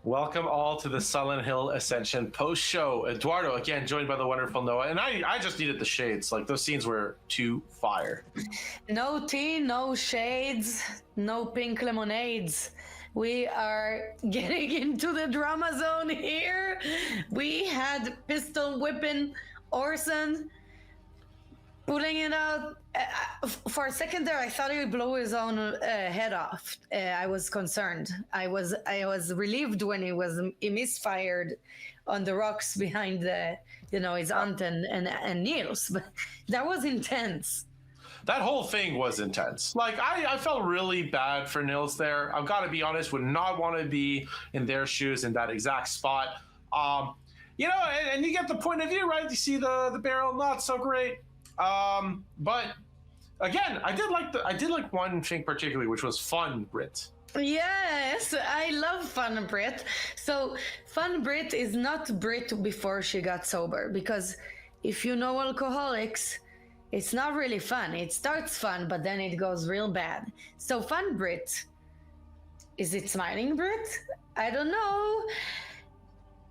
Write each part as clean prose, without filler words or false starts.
Welcome all to the Silent Hill Ascension post show. Eduardo, again, joined by the wonderful Noah. And I just needed the shades. Like, those scenes were too fire. No tea, no shades, no pink lemonades. We are getting into the drama zone here. We had pistol whipping Orson, pulling it out. For a second there, I thought he would blow his own head off. I was concerned. I was relieved when he misfired on the rocks behind his aunt and Niels. But that was intense. That whole thing was intense. Like, I felt really bad for Nils there. I've got to be honest, would not want to be in their shoes in that exact spot. And you get the point of view, right? You see the barrel, not so great. But again, I did like one thing particularly, which was Fun Brit. Yes, I love Fun Brit. So Fun Brit is not Brit before she got sober, because if you know alcoholics, it's not really fun. It starts fun, but then it goes real bad. So Fun Brit, is it Smiling Brit? I don't know.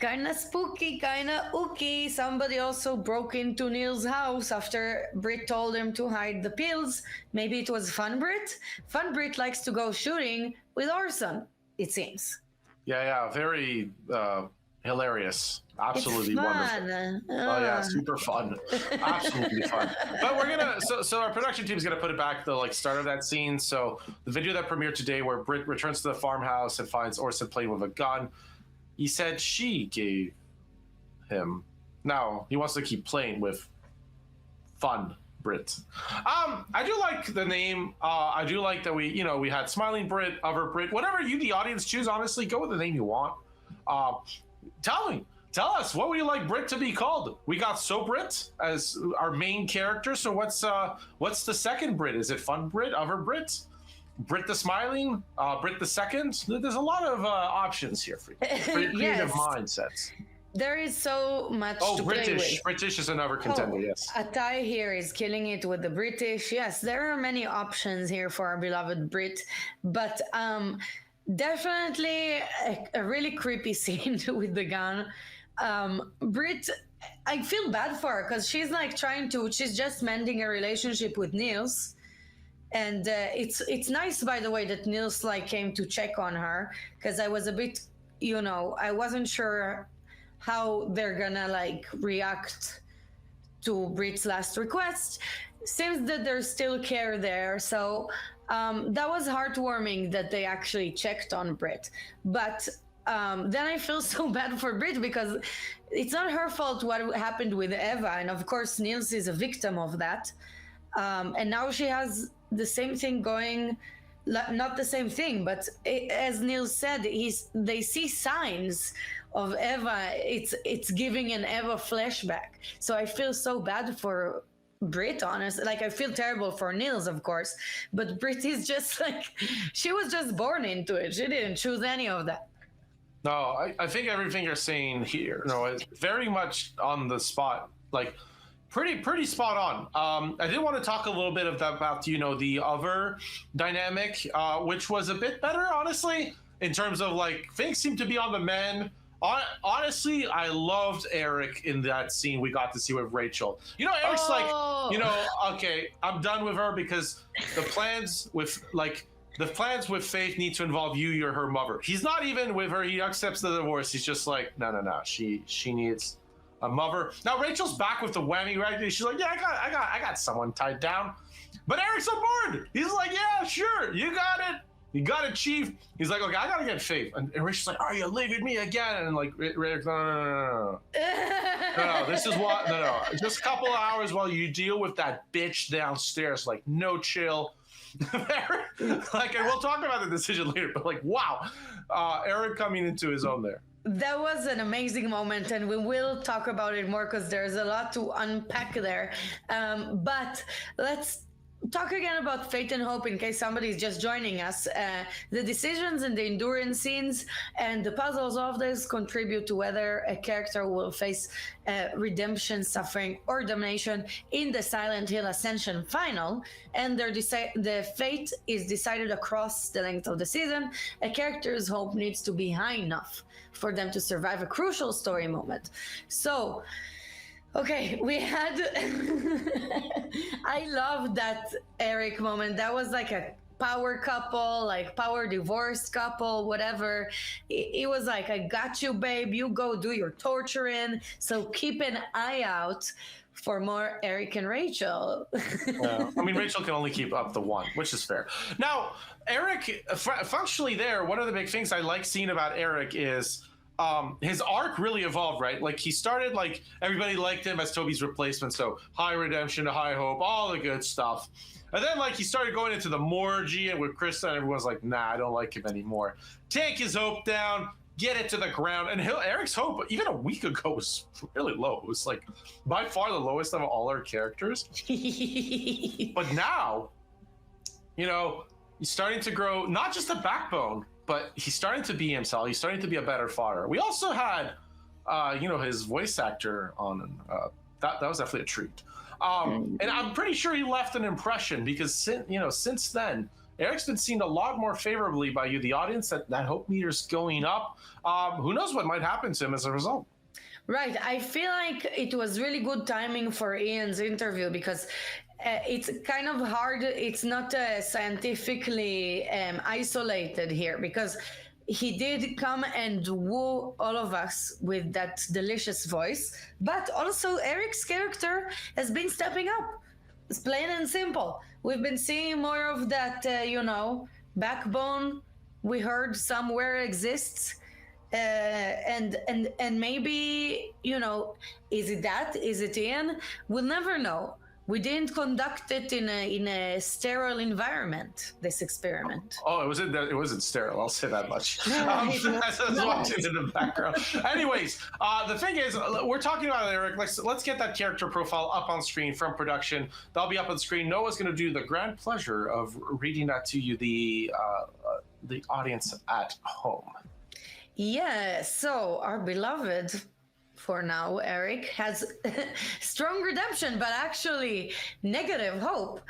Kinda spooky, kinda ooky. Somebody also broke into Neil's house after Brit told him to hide the pills. Maybe it was Fun Brit. Fun Brit likes to go shooting with Orson, it seems. Yeah, very hilarious. Absolutely it's wonderful. Oh yeah, super fun. Absolutely fun. But we're gonna so our production team is gonna put it back to the start of that scene. So the video that premiered today where Brit returns to the farmhouse and finds Orson playing with a gun. He said she gave him. Now he wants to keep playing with Fun Brit. I do like the name. I do like that we had Smiling Brit, Other Brit, whatever you, the audience, choose. Honestly, go with the name you want. Tell us, what would you like Brit to be called? We got So Brit as our main character. So what's the second Brit? Is it Fun Brit, Other Brit? Brit the Smiling, Brit the Second. There's a lot of options here for creative Yes. mindsets. There is so much to British. play with. British is another contender, yes. Atai here is killing it with the British. Yes, there are many options here for our beloved Brit, but definitely a really creepy scene with the gun. Brit, I feel bad for her because she's she's just mending a relationship with Niels. And it's nice, by the way, that Niels came to check on her, because I was a bit, I wasn't sure how they're gonna react to Brit's last request. Seems that there's still care there, so that was heartwarming that they actually checked on Brit. But then I feel so bad for Brit because it's not her fault what happened with Eva, and of course Niels is a victim of that. And now she has the same thing going, not the same thing, but as Niels said, they see signs of Eva. It's giving an Eva flashback. So I feel so bad for Brit, honestly. I feel terrible for Niels, of course, but Brit is just she was just born into it. She didn't choose any of that. No, I think everything you're saying here, is very much on the spot. Pretty spot on. I did want to talk a little bit about the other dynamic, which was a bit better, honestly, in terms of things seem to be on the men. Honestly, I loved Eric in that scene we got to see with Rachel. Eric's okay, I'm done with her because the plans with Faith need to involve you. You're her mother. He's not even with her. He accepts the divorce. He's just no. She needs a mother. Now Rachel's back with the whammy, right? She's like, yeah, I got someone tied down. But Eric's on board. He's like, yeah, sure, you got it. You got it, Chief. He's like, okay, I gotta get Faith. And Rachel's like, are you leaving me again? And Eric's no. This is what, no. Just a couple of hours while you deal with that bitch downstairs. No chill. And we'll talk about the decision later, but wow, Eric coming into his own there. That was an amazing moment, and we will talk about it more because there's a lot to unpack there. But let's talk again about fate and hope in case somebody is just joining us. The decisions and the endurance scenes and the puzzles of this contribute to whether a character will face redemption, suffering, or damnation in the Silent Hill Ascension final. And the fate is decided across the length of the season. A character's hope needs to be high enough for them to survive a crucial story moment. So, okay, we had. I love that Eric moment. That was like a power couple, like power divorced couple, whatever. It was like, I got you, babe. You go do your torturing. So keep an eye out for more Eric and Rachel. Yeah. I mean, Rachel can only keep up the one, which is fair. Now, Eric, functionally there, one of the big things I like seeing about Eric is his arc really evolved, right? Like he started like everybody liked him as Toby's replacement, so high redemption to high hope, all the good stuff. And then like he started going into the Morgie and with Krista, and everyone's like, nah, I don't like him anymore. Take his hope down, get it to the ground. And Eric's hope, even a week ago, was really low. It was like by far the lowest of all our characters. But now, you know, he's starting to grow not just a backbone, but he's starting to be himself. He's starting to be a better fodder. We also had, you know, his voice actor on. That was definitely a treat. And I'm pretty sure he left an impression because, since then, Eric's been seen a lot more favorably by you, the audience. That hope meter's going up. Who knows what might happen to him as a result? Right. I feel like it was really good timing for Ian's interview because it's kind of hard. It's not scientifically isolated here because he did come and woo all of us with that delicious voice. But also Eric's character has been stepping up. It's plain and simple. We've been seeing more of that, backbone we heard somewhere exists. And maybe, is it that? Is it Ian? We'll never know. We didn't conduct it in a sterile environment, this experiment. Oh, it wasn't sterile, I'll say that much. I was watching in the background. Anyways, the thing is, we're talking about Eric. Let's get that character profile up on screen from production. That'll be up on screen. Noah's going to do the grand pleasure of reading that to you, the audience at home. Yeah, so our beloved, for now, Eric, has strong redemption, but actually negative hope.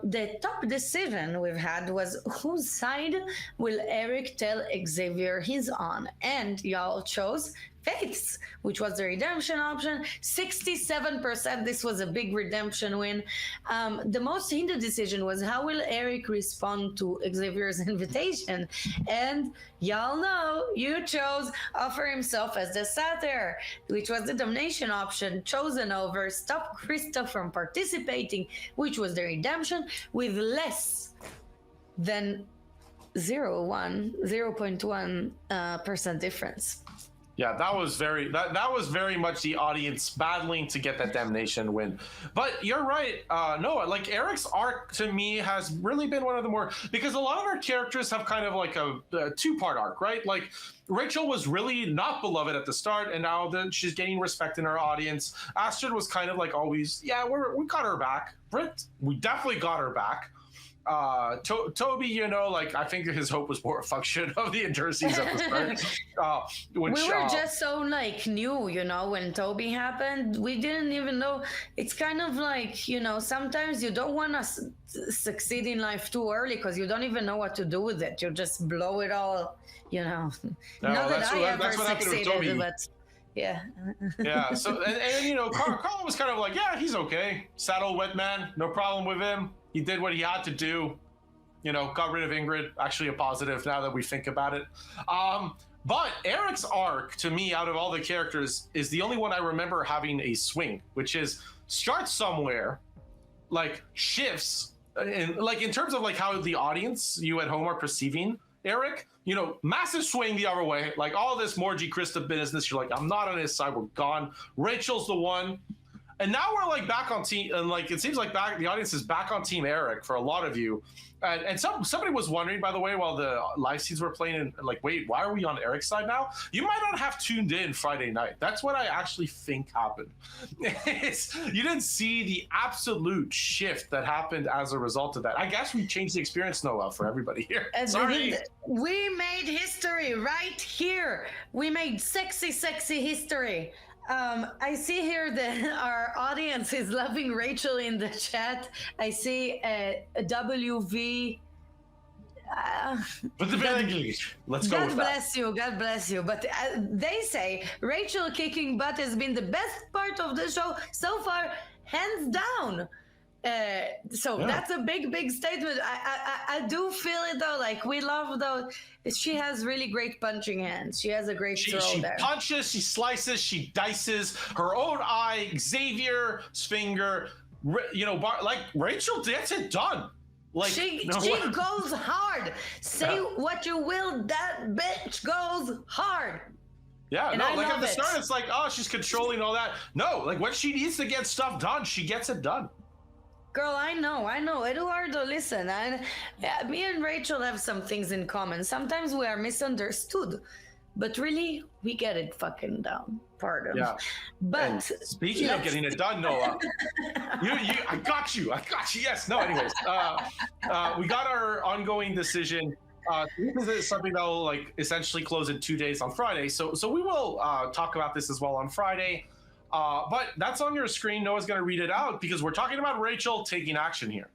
The top decision we've had was whose side will Eric tell Xavier he's on? And y'all chose Faith's, which was the redemption option. 67%. This was a big redemption win. The most hinted decision was how will Eric respond to Xavier's invitation? And y'all know you chose offer himself as the satyr, which was the damnation option, chosen over stop Krista from participating, which was the redemption, with less than 0.1% difference. Yeah, that was very much the audience battling to get that damnation win. But you're right, Noah. Like Eric's arc to me has really been one of the more, because a lot of our characters have kind of like a two-part arc, right? Like Rachel was really not beloved at the start, and now that she's gaining respect in our audience. Astrid was kind of like always, yeah, we got her back. Britt, we definitely got her back. Toby, I think his hope was more a function of the endurance at the start. We were just so new, when Toby happened, we didn't even know. It's kind of like, sometimes you don't want to succeed in life too early because you don't even know what to do with it. You just blow it all, No, not that I ever succeeded, but yeah. Yeah. So, and Carl was kind of like, yeah, he's okay. Saddle wet man, no problem with him. He did what he had to do, got rid of Ingrid, actually a positive now that we think about it. But Eric's arc, to me, out of all the characters, is the only one I remember having a swing, which is starts somewhere, shifts, in terms of how the audience, you at home, are perceiving Eric, massive swing the other way, all this Morgie Krista business. You're like, I'm not on his side, we're gone. Rachel's the one. And now we're like back on team, and like it seems like the audience is back on Team Eric for a lot of you. And somebody was wondering, by the way, while the live scenes were playing, and like, wait, why are we on Eric's side now? You might not have tuned in Friday night. That's what I actually think happened. You didn't see the absolute shift that happened as a result of that. I guess we changed the experience, Noah, for everybody here. Sorry. We made history right here. We made sexy history. I see here that our audience is loving Rachel in the chat. I see a WV. Let's go. God bless you. God bless you. But they say Rachel kicking butt has been the best part of the show so far, hands down. That's a big statement. I do feel it though. Like we love though. She has really great punching hands. She has a great throw there. She punches, she slices, she dices her own eye, Xavier's finger. Like Rachel gets it done. Like she goes hard. Say what you will, that bitch goes hard. Yeah, and like at the start, it's like, oh, she's controlling all that. No, like when she needs to get stuff done, she gets it done. Girl, I know. Eduardo, listen, me and Rachel have some things in common. Sometimes we are misunderstood, but really, we get it fucking down. Pardon. Yeah. But and speaking of getting it done, Noah, I got you. Yes. No. Anyways, we got our ongoing decision. This is something that will like essentially close in 2 days on Friday. So we will talk about this as well on Friday. But that's on your screen. Noah's going to read it out because we're talking about Rachel taking action here.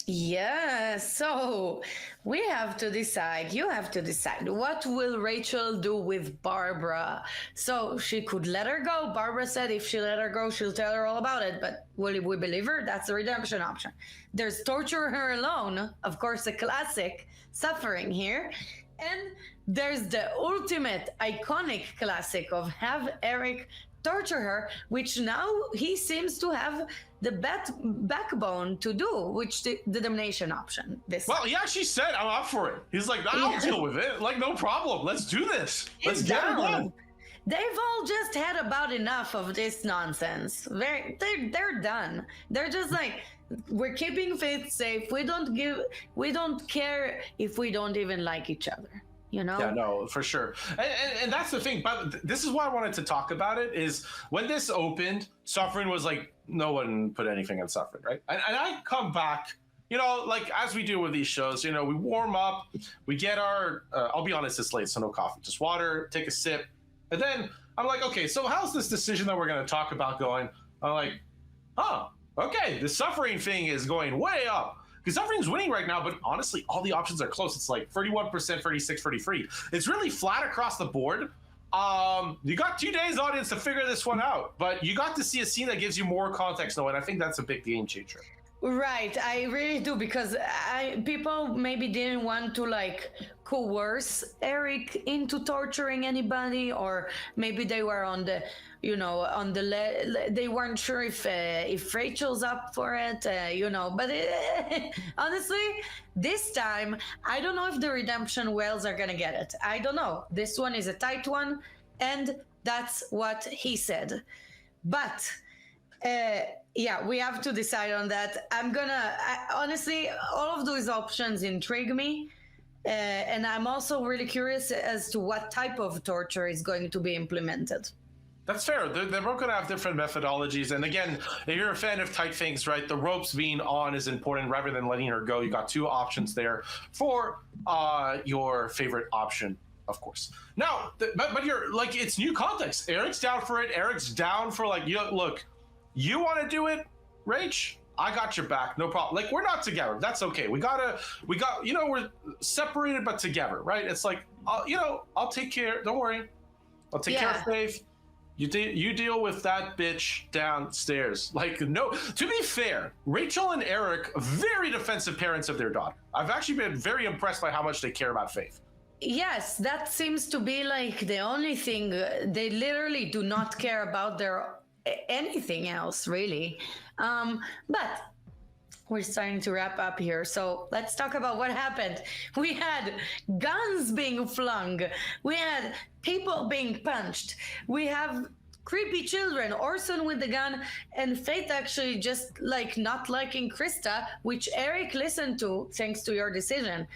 Yeah, so we have to decide. You have to decide. What will Rachel do with Barbara? So she could let her go. Barbara said if she let her go, she'll tell her all about it. But will we believe her? That's the redemption option. There's torture her alone. Of course, a classic suffering here. And there's the ultimate iconic classic of have Eric torture her, which now he seems to have the backbone to do, which the domination option. He actually said, I'm up for it. He's like, I'll deal with it. Like, no problem. Let's do this. Let's get it done. They've all just had about enough of this nonsense. They're done. They're just like, we're keeping Faith safe. We don't care if we don't even like each other. You know? Yeah, no, for sure. And that's the thing. But this is why I wanted to talk about it is when this opened, Suffering was like, no one put anything on Suffering, right? And I come back, like as we do with these shows, we warm up, we get our, I'll be honest, it's late, so no coffee, just water, take a sip. And then I'm like, okay, so how's this decision that we're going to talk about going? I'm like, okay, the Suffering thing is going way up. Because Suffering's winning right now, but honestly, all the options are close. It's like 31%, 36, 33. It's really flat across the board. You got 2 days, audience, to figure this one out. But you got to see a scene that gives you more context, though, and I think that's a big game changer. Right, I really do, because people maybe didn't want to like coerce Eric into torturing anybody, or maybe they were on the, they weren't sure if Rachel's up for it, But honestly, this time I don't know if the redemption whales are gonna get it. I don't know. This one is a tight one, and that's what he said. But. We have to decide on that. Honestly, all of those options intrigue me. And I'm also really curious as to what type of torture is going to be implemented. That's fair. They're both going to have different methodologies. And again, if you're a fan of tight things, right, the ropes being on is important rather than letting her go. You got two options there for your favorite option, of course. Now, but you're like, it's new context. Eric's down for it. Eric's down for like, look, you want to do it, Rach? I got your back, no problem. Like, we're not together. That's okay. We're separated but together, right? It's like, I'll take care. Don't worry. I'll take care of Faith. You deal with that bitch downstairs. Like, no. To be fair, Rachel and Eric, very defensive parents of their daughter. I've actually been very impressed by how much they care about Faith. Yes, that seems to be like the only thing. They literally do not care about their anything else, really. But we're starting to wrap up here, so let's talk about what happened. We had guns being flung, we had people being punched, we have creepy children, Orson with the gun, and Faith actually just like not liking Krista, which Eric listened to thanks to your decision.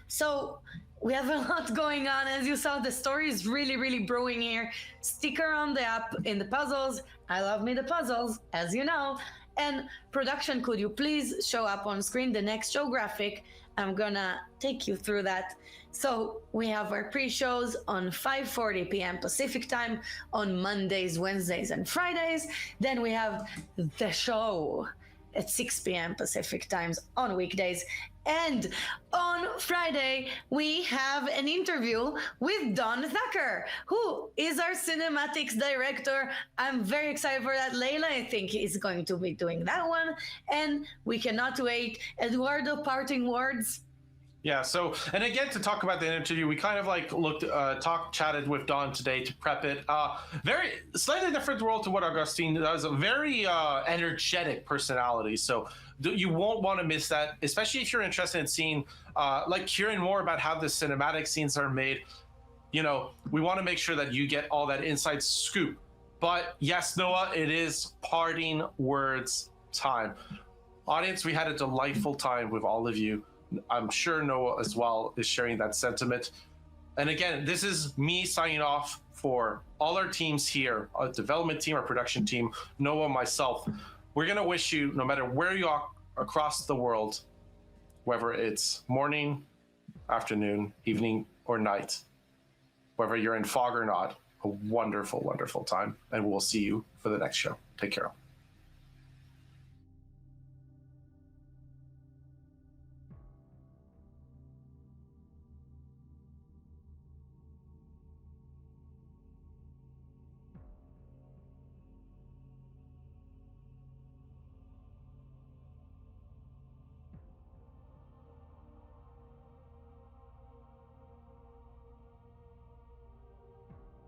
So we have a lot going on. As you saw, the story is really, really brewing here. Stick around the app in the puzzles. I love me the puzzles, as you know. And production, could you please show up on screen the next show graphic? I'm gonna take you through that. So we have our pre-shows on 5:40 p.m. Pacific time on Mondays, Wednesdays, and Fridays. Then we have the show at 6 p.m. Pacific times on weekdays. And on Friday, we have an interview with Don Thacker, who is our cinematics director. I'm very excited for that. Layla, I think, is going to be doing that one. And we cannot wait. Eduardo, parting words? Yeah, so, and again, to talk about the interview, we kind of like chatted with Don today to prep it. Very slightly different role to what Augustine does, a very energetic personality. So you won't want to miss that, especially if you're interested in seeing, like hearing more about how the cinematic scenes are made. You know, we want to make sure that you get all that inside scoop. But yes, Noah, it is parting words time. Audience, we had a delightful time with all of you. I'm sure Noah as well is sharing that sentiment. And again, this is me signing off for all our teams here, our development team, our production team, Noah, myself. We're going to wish you, no matter where you are across the world, whether it's morning, afternoon, evening, or night, whether you're in fog or not, a wonderful, wonderful time. And we'll see you for the next show. Take care.